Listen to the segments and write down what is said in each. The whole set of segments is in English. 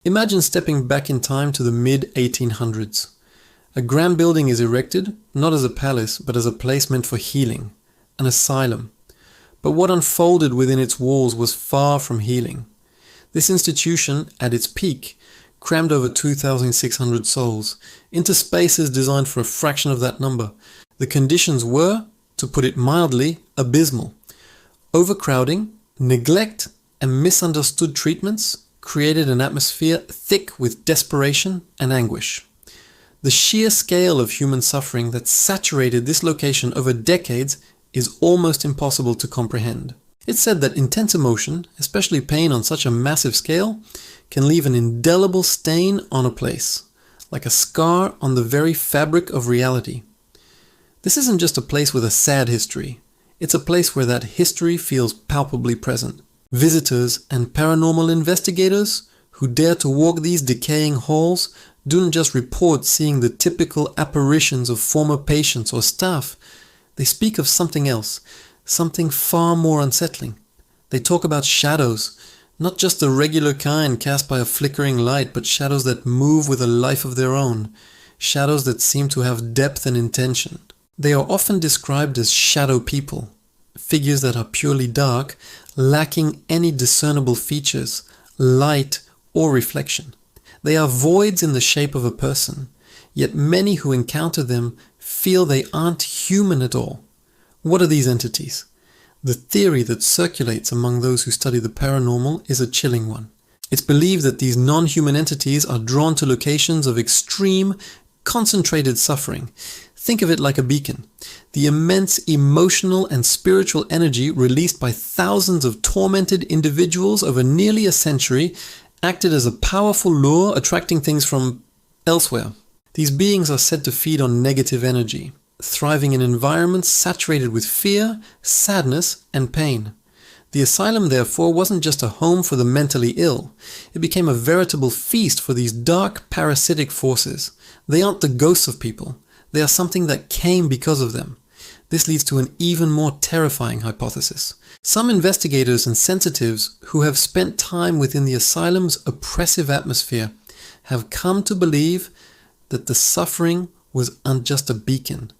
Imagine stepping back in time to the mid-1800s. A grand building is erected, not as a palace, but as a place meant for healing, an asylum. But what unfolded within its walls was far from healing. This institution, at its peak, crammed over 2,600 souls into spaces designed for a fraction of that number. The conditions were, to put it mildly, abysmal. Overcrowding, neglect, and misunderstood treatments created an atmosphere thick with desperation and anguish. The sheer scale of human suffering that saturated this location over decades is almost impossible to comprehend. It's said that intense emotion, especially pain on such a massive scale, can leave an indelible stain on a place, like a scar on the very fabric of reality. This isn't just a place with a sad history. It's a place where that history feels palpably present. Visitors and paranormal investigators who dare to walk these decaying halls don't just report seeing the typical apparitions of former patients or staff. They speak of something else, something far more unsettling. They talk about shadows, not just the regular kind cast by a flickering light, but shadows that move with a life of their own, shadows that seem to have depth and intention. They are often described as shadow people, figures that are purely dark, lacking any discernible features, light, or reflection. They are voids in the shape of a person, yet many who encounter them feel they aren't human at all. What are these entities? The theory that circulates among those who study the paranormal is a chilling one. It's believed that these non-human entities are drawn to locations of extreme, concentrated suffering. Think of it like a beacon. The immense emotional and spiritual energy released by thousands of tormented individuals over nearly a century acted as a powerful lure attracting things from elsewhere. These beings are said to feed on negative energy, thriving in environments saturated with fear, sadness, and pain. The asylum, therefore, wasn't just a home for the mentally ill. It became a veritable feast for these dark, parasitic forces. They aren't the ghosts of people. They are something that came because of them. This leads to an even more terrifying hypothesis. Some investigators and sensitives who have spent time within the asylum's oppressive atmosphere have come to believe that the suffering wasn't just a beacon.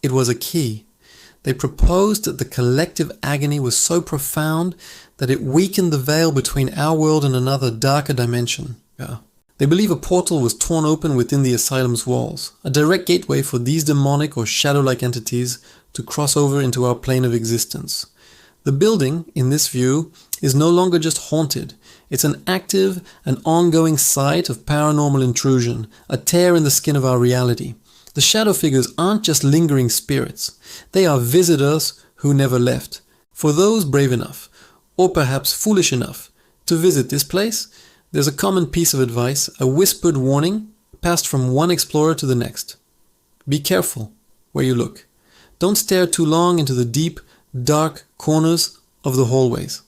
It was a key. They proposed that the collective agony was so profound that it weakened the veil between our world and another darker dimension. They believe a portal was torn open within the asylum's walls, a direct gateway for these demonic or shadow-like entities to cross over into our plane of existence. The building, in this view, is no longer just haunted. It's an active and ongoing site of paranormal intrusion, a tear in the skin of our reality. The shadow figures aren't just lingering spirits. They are visitors who never left. For those brave enough, or perhaps foolish enough, to visit this place, there's a common piece of advice, a whispered warning passed from one explorer to the next. Be careful where you look. Don't stare too long into the deep, dark corners of the hallways.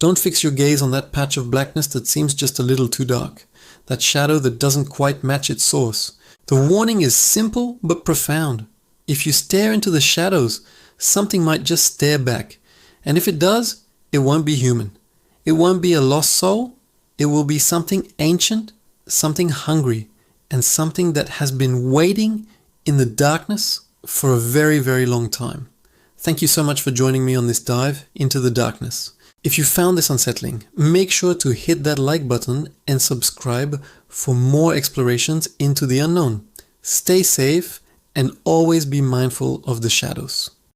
Don't fix your gaze on that patch of blackness that seems just a little too dark, that shadow that doesn't quite match its source. The warning is simple but profound. If you stare into the shadows, something might just stare back. And if it does, it won't be human. It won't be a lost soul. It will be something ancient, something hungry, and something that has been waiting in the darkness for a very, very long time. Thank you so much for joining me on this dive into the darkness. If you found this unsettling, make sure to hit that like button and subscribe for more explorations into the unknown. Stay safe and always be mindful of the shadows.